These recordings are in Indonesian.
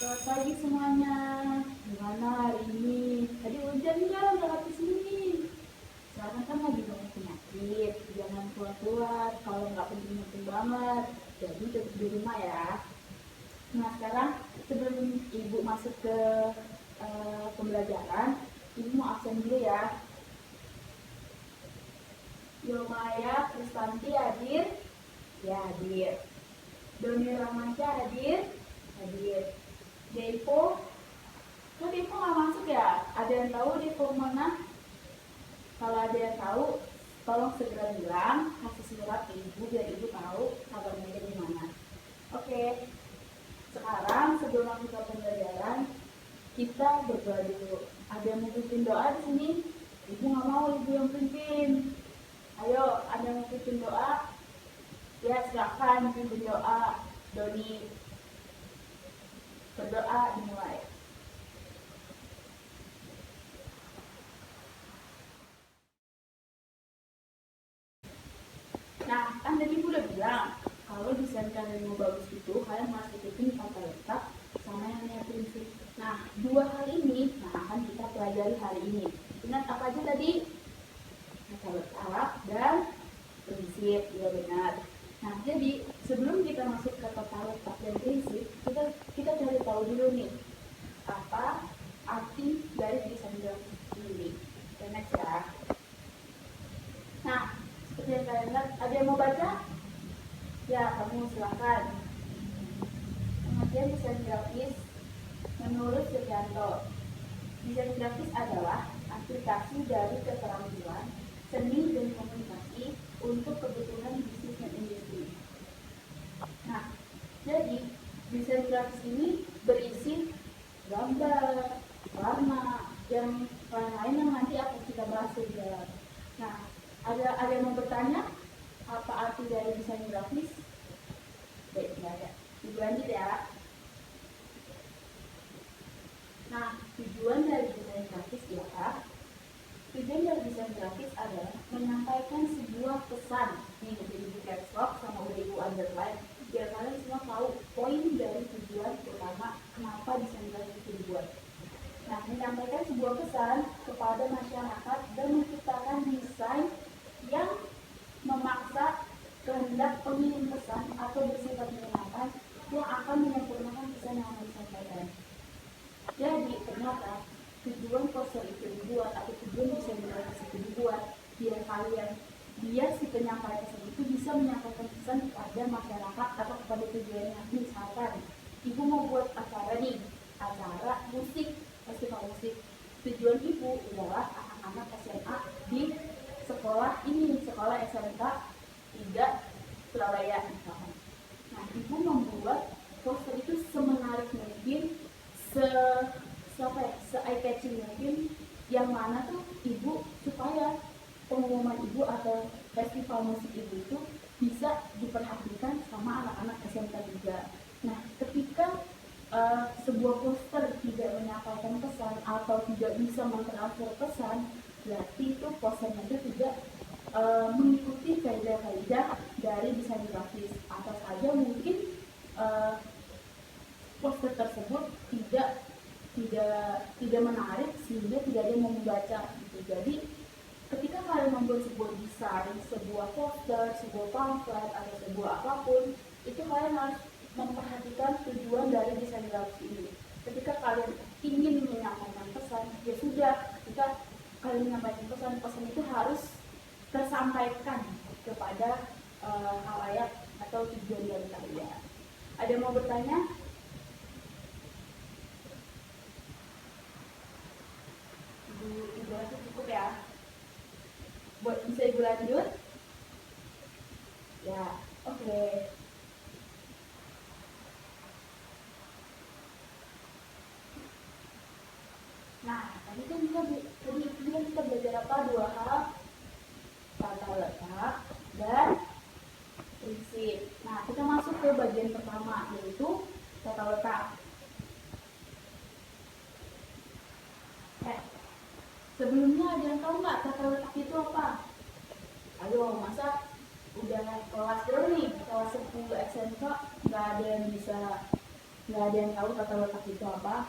Selamat pagi semuanya. Gimana hari ini? Tadi hujan nggak lewat di sini? Sekarang kan lagi banyak penyakit. Jangan keluar-keluar kalau nggak penting-penting banget. Jadi tetap di rumah ya. Nah sekarang sebelum ibu masuk ke pembelajaran, ibu mau absen dulu ya. Yomaya Kristanti hadir? Ya hadir. Doni Ramansyah hadir? Hadir. Depo? Kok Depo nggak masuk ya? Ada yang tahu Depo mana? Kalau ada yang tahu, tolong segera bilang, kasih surat ke ibu biar ibu tahu kabarnya di mana. Oke, sekarang sebelum kita pembelajaran, kita berdoa dulu. Ada yang mau pimpin doa di sini? Ibu nggak mau ibu yang pimpin. Ayo, ada yang mau pimpin doa? Ya, silakan pimpin doa. Doni, berdoa dimulai. Nah, kan tadi ibu udah bilang, kalau desain kalian mau bagus itu, kalian harus ikutin tata letak sama yang namanya prinsip. Nah, dua hal ini akan kita pelajari hari ini. Ingat apa aja tadi? Tata letak dan prinsip, ya benar. Nah, jadi sebelum kita masuk ke tata letak dan prinsip, kita cari tahu dulu nih, apa arti dari desain grafis ini. Oke, next ya. Nah, seperti yang kalian lihat, ada yang mau baca? Ya, kamu silakan. Kemudian desain grafis menurut Sugianto. Desain grafis adalah aplikasi dari keterampilan seni dan komunikasi untuk kebutuhan bisnis dan industri. Nah, jadi desain grafis ini berisi gambar, warna, yang lain-lain yang nanti akan kita bahas di dalam. Nah, ada yang mau bertanya apa arti dari desain grafis? Baik, tidak ada. Ibu lanjut ya. Nah, tujuan dari desain grafis ialah tujuan dari desain grafis adalah menyampaikan sebuah pesan. Nih, udah ibu caps lock sama udah ibu underline biar kalian semua tahu poin dari tujuan utama kenapa desain grafis itu dibuat. Nah, menyampaikan sebuah pesan kepada masyarakat dan menciptakan desain yang memaksa kehendak pengirim pesan atau bersifat menyenangkan yang akan menyempurnakan pesan yang akan disampaikan. Jadi ternyata tujuan poster itu dibuat atau tujuan desain grafis itu dibuat biar si penyampaian pesan itu bisa menyampaikan pesan kepada masyarakat atau kepada tujuannya. Misalkan ibu mau buat acara nih, acara musik, festival musik. Tujuan ibu adalah anak-anak SMA di sekolah ini, sekolah SMK 3 Surabaya misalkan. Nah, ibu membuat poster itu semenarik mungkin, eye catching mungkin, yang mana tuh ibu supaya pengumuman ibu atau festival musik ibu itu bisa diperhatikan sama anak-anak SMK 3. Nah, ketika sebuah poster tidak menyampaikan pesan atau tidak bisa mentransfer pesan, berarti itu posternya itu tidak mengikuti kaidah-kaidah dari desain grafis, atau saja mungkin poster tersebut tidak menarik sehingga tidak ada yang mau membaca gitu. Jadi ketika kalian membuat sebuah desain, sebuah poster, sebuah pamflet atau sebuah apapun, itu kalian harus memperhatikan tujuan dari desain grafis ini. Ketika kalian ingin menyampaikan pesan, ya sudah, ketika kalian menyampaikan pesan itu harus tersampaikan kepada khalayak atau tujuan dari kalian. Ada yang mau bertanya? Ibu rasa cukup ya? Bisa ibu lanjut? Ya, oke. Nah, tadi kan kita belajar apa? Dua hal, tata letak dan prinsip. Nah, kita masuk ke bagian pertama, yaitu tata letak. Sebelumnya ada yang tahu nggak tata letak itu apa? Ayo, masa udah kelas berapa nih? Kelas 10 SMK nggak ada yang bisa Nggak ada yang tahu tata letak itu apa?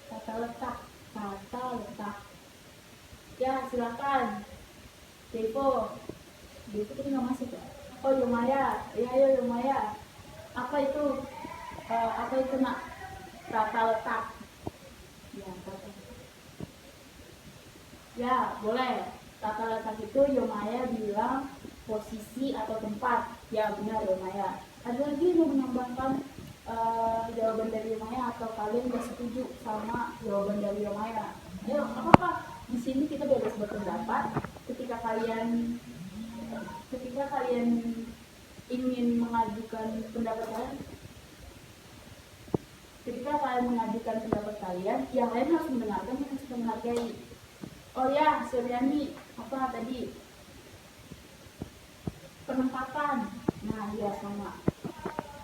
Tata letak. Tata letak. Ya, silakan. Depo. Depo itu nggak masuk ya? Oh, Yomaya. Ya, ayo Yomaya. Apa itu? Apa itu nak? Tata letak. Ya, tata letak. Ya, boleh. Tata letak itu Yomaya bilang posisi atau tempat. Ya, benar Yomaya. Ada lagi yang mau menambahkan jawaban dari Yomaya atau kalian nggak setuju sama jawaban dari Yomaya? Ayo, apa-apa. Di sini kita bebas berpendapat. Ketika kalian ingin mengajukan pendapat kalian, yang lain harus mendengarkan dan harus menghargai. Oh ya, Suryani, apa tadi? Penempatan. Nah, ya sama.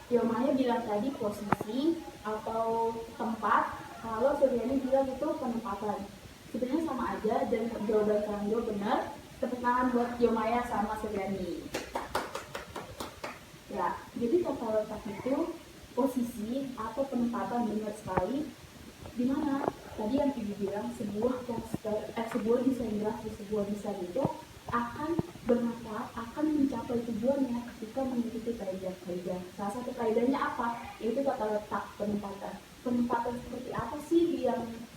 Yomaya bilang tadi posisi atau tempat, kalau Suryani bilang itu penempatan. Sebenarnya sama aja dan jawaban kalian dua benar. Tepuk tangan buat Yomaya sama Suryani. Ya, jadi tata letak itu posisi atau penempatan, benar sekali. Di mana tadi yang Ibu bilang sebuah desain grafis, sebuah desain itu akan bermanfaat, akan mencapai tujuannya ketika mengikuti kaidah-kaidah. Salah satu kaidahnya apa? Yaitu tata letak, penempatan. Penempatan seperti apa sih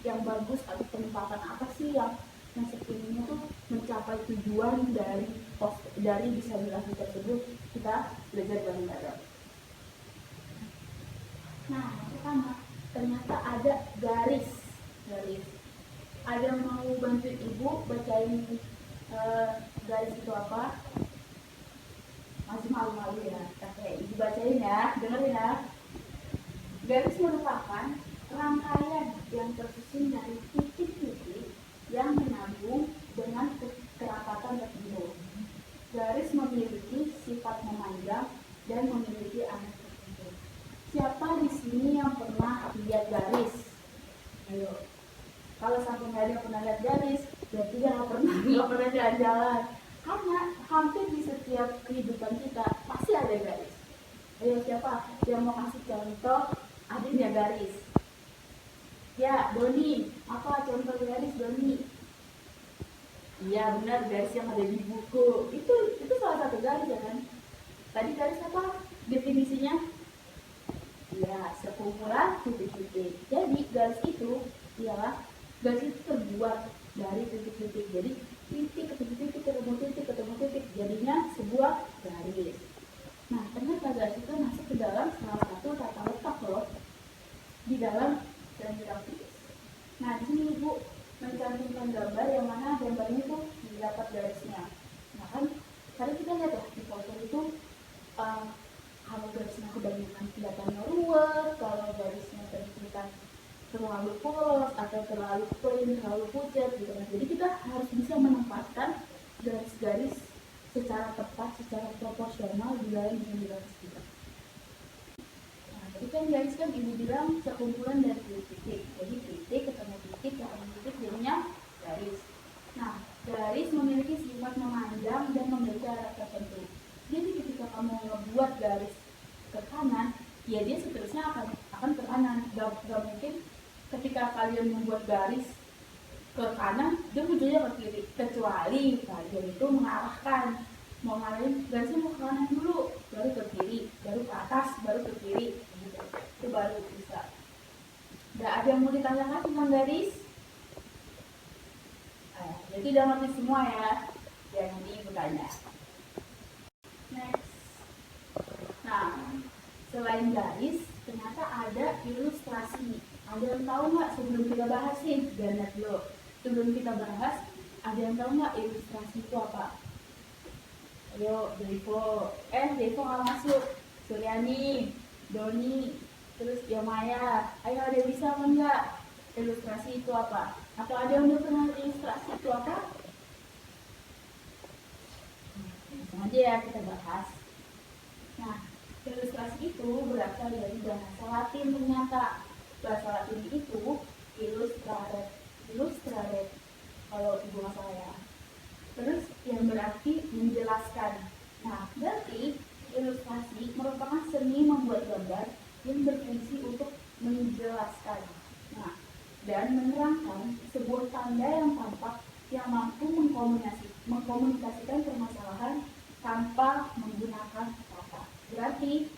yang bagus, atau penempatan apa sih yang sekiranya tuh mencapai tujuan dari desain grafis tersebut. Kita belajar bareng-bareng. Nah, yang pertama, ternyata ada garis. Ada yang mau bantuin Ibu bacain garis itu apa? Masih malu-malu ya? Oke, Ibu bacain ya, dengerin ya. Garis merupakan rangkaian yang tersusun dari titik-titik yang menyambung dengan kerapatan tertentu. Garis memiliki sifat memanjang dan memiliki arah tertentu. Siapa di sini yang pernah lihat garis? Ayo. Kalau sampai nggak ada yang pernah lihat garis, berarti dia nggak pernah jalan-jalan. Karena hampir di setiap kehidupan kita pasti ada garis. Ayo, siapa yang mau kasih contoh adanya garis? Ya, Doni. Apa contoh garis, Doni? Iya, benar, garis yang ada di buku. Itu salah satu garis ya kan? Tadi garis apa definisinya? Ya, sekumpulan titik-titik. Jadi garis itu terbuat dari titik-titik. Jadi titik ketemu titik jadinya sebuah garis. Nah, ternyata garis itu masuk ke dalam salah satu tata letak loh, di dalam desain grafis. Nah, di sini Ibu mencantumkan gambar yang mana gambarnya itu didapat garisnya. Nah kan, tadi kita lihat ya di foto itu kalau garisnya kebanyakan kelihatannya ruwet, kalau garisnya terlihat terlalu polos atau terlalu plain, terlalu pucat gitu kan. Jadi kita harus bisa menempatkan garis-garis secara tepat, secara proporsional di dalam desain grafis kita. Nah, tadi kan garis kan Ibu bilang sekumpulan dari titik. Jadi titik ketemu titik jadinya garis. Nah, garis memiliki sifat memanjang dan memiliki arah tertentu. Jadi ketika kamu membuat garis ke kanan, ya dia seterusnya akan ke kanan. Gak mungkin ketika kalian membuat garis ke kanan, dia ujungnya ke kiri. Kecuali kalian itu mengarahkan, mau ngarahin garisnya mau ke kanan dulu, baru ke kiri, baru ke atas, baru ke kiri. Gitu. Itu baru bisa. Gak ada yang mau ditanyakan tentang garis? Jadi udah ngerti semua ya. Ya nanti Ibu tanya. Next. Nah, selain garis, ternyata ada ilustrasi. Ada yang tahu nggak sebelum kita bahas nih? Biar lihat dulu. Sebelum kita bahas, ada yang tahu nggak ilustrasi itu apa? Ayo, Devo. Devo nggak masuk. Suryani, Doni, terus Yomaya. Ayo, ada yang bisa nggak? Ilustrasi itu apa? Atau ada yang udah pernah ilustrasi itu apa? Langsung aja ya kita bahas. Nah, ilustrasi itu berasal dari bahasa Latin ternyata. Bahasa Latin itu illustrare kalau Ibu nggak salah ya. Terus yang berarti menjelaskan. Nah, berarti ilustrasi merupakan seni membuat gambar yang berfungsi untuk tanda yang tampak yang mampu mengkomunikasikan permasalahan tanpa menggunakan kata. Berarti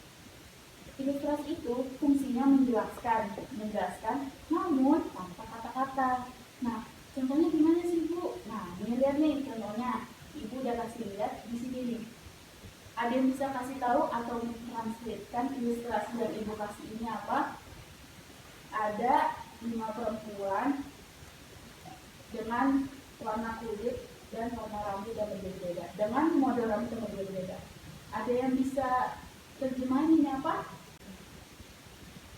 ilustrasi itu fungsinya menjelaskan, namun tanpa kata-kata. Nah, contohnya gimana sih Bu? Nah, ini lihat nih contohnya. Ibu udah kasih lihat di sini nih. Ada yang bisa kasih tahu atau mentranslatekan ilustrasi yang Ibu kasih ini apa? Ada 5 perempuan dengan warna kulit dan warna rambut yang berbeda-beda, dengan model rambut yang berbeda-beda. Ada yang bisa terjemahin ini apa?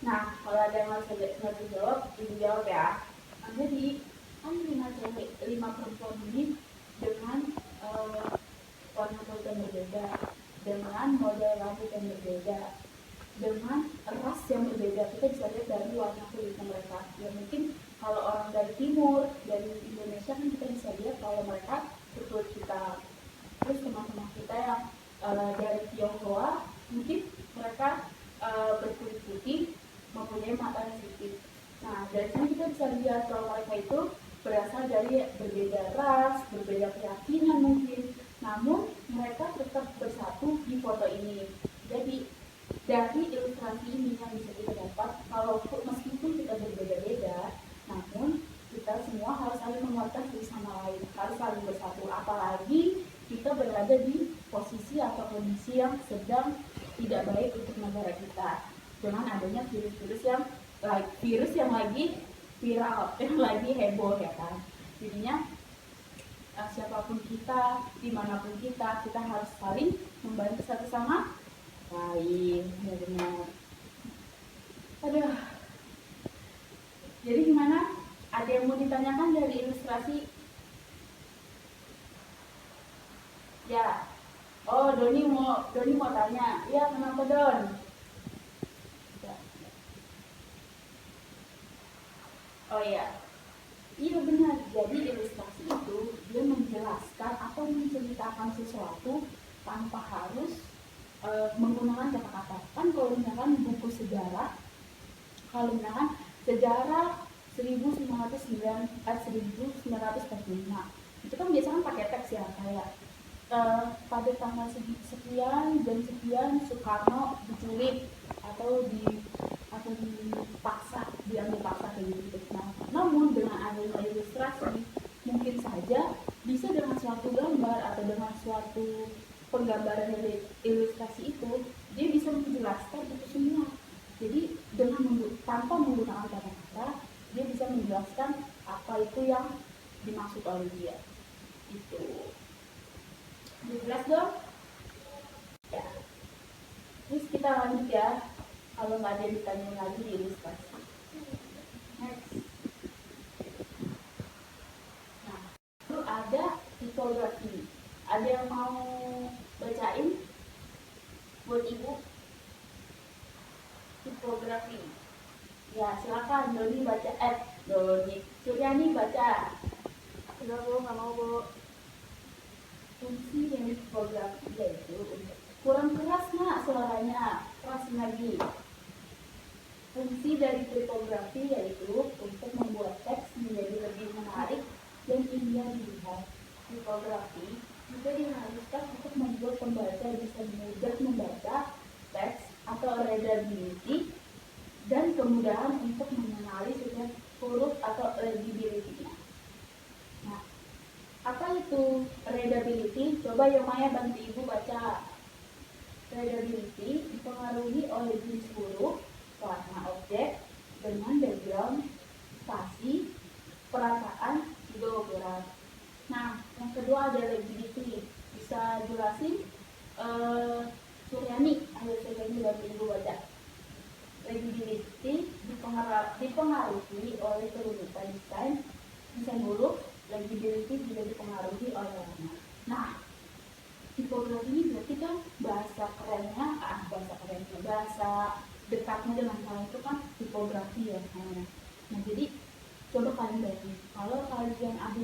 Nah, kalau ada yang nggak jawab, Ibu jawab ya. Nah, jadi kan 5 perempuan ini dengan warna kulit yang berbeda, dengan model rambut yang berbeda, dengan ras yang berbeda. Kita bisa lihat dari warna kulit mereka. Ya mungkin kalau orang dari timur, dari Indonesia kan kita bisa lihat kalau mereka berkulit hitam. Terus teman-teman kita yang dari Tionghoa, mungkin mereka berkulit putih, mempunyai mata yang sipit. Nah, dari sini kita bisa lihat kalau mereka itu berasal dari berbeda ras, berbeda keyakinan mungkin, namun mereka tetap bersatu di foto ini. Jadi dari ilustrasi ini yang bisa kita dapat, kalau meskipun kita berbeda-beda, namun kita semua harus saling menguatkan satu sama lain, harus saling bersatu. Apalagi kita berada di posisi atau kondisi yang sedang tidak baik untuk negara kita, dengan adanya virus yang lagi viral, yang lagi heboh ya kan. Jadinya siapapun kita, dimanapun kita harus saling membantu satu sama lain. Ya benar. Aduh. Jadi gimana? Ada yang mau ditanyakan dari ilustrasi? Ya. Oh, Doni mau tanya. Ya, kenapa Don? Oh iya, iya benar. Jadi ilustrasi itu dia menjelaskan atau menceritakan sesuatu tanpa harus menggunakan kata-kata. Kan kalau misalkan buku sejarah, sejarah 1945, itu kan biasanya pakai teks ya, kayak pada tanggal sekian dan sekian Soekarno diculik atau diambil paksa kayak gitu. Nah, namun dengan adanya ilustrasi, mungkin saja bisa dengan suatu gambar atau dengan suatu penggambaran dari ilustrasi itu, dia bisa menjelaskan itu semua. Jadi tanpa menggunakan kata-kata, dia bisa menjelaskan apa itu yang dimaksud oleh dia. Itu. Jelas dong? Ya. Terus kita lanjut ya. Kalau nggak ada yang ditanya lagi di ilustrasi. Next. Nah, lalu ada tipografi. Ada yang mau bacain buat Ibu? Tipografi. Ya, silakan Doni baca. Suryani baca. Enggak Bu, nggak mau Bu. Fungsi dari tipografi yaitu kurang keras nak suaranya, kerasin lagi. Fungsi dari tipografi yaitu untuk membuat teks menjadi lebih menarik dan indah dilihat. Tipografi juga diharuskan untuk membuat pembaca bisa mudah membaca teks atau readability dan kemudahan untuk mengenali setiap huruf atau legibility-nya. Nah, apa itu readability? Coba yang Maya bantu Ibu baca. Readability dipengaruhi oleh jenis huruf, warna objek, dengan background, spasi, perasaan, geografi. Nah, yang kedua ada legibility. Bisa jelasin? Suryani, ayo Suryani bantu Ibu baca. Legibility dipengaruhi oleh kerumitan desain huruf. Legibility juga dipengaruhi oleh warna. Nah, tipografi ini berarti kan bahasa dekatnya dengan hal itu kan tipografi ya. Nah, jadi coba kalian bayangin kalau kalian ada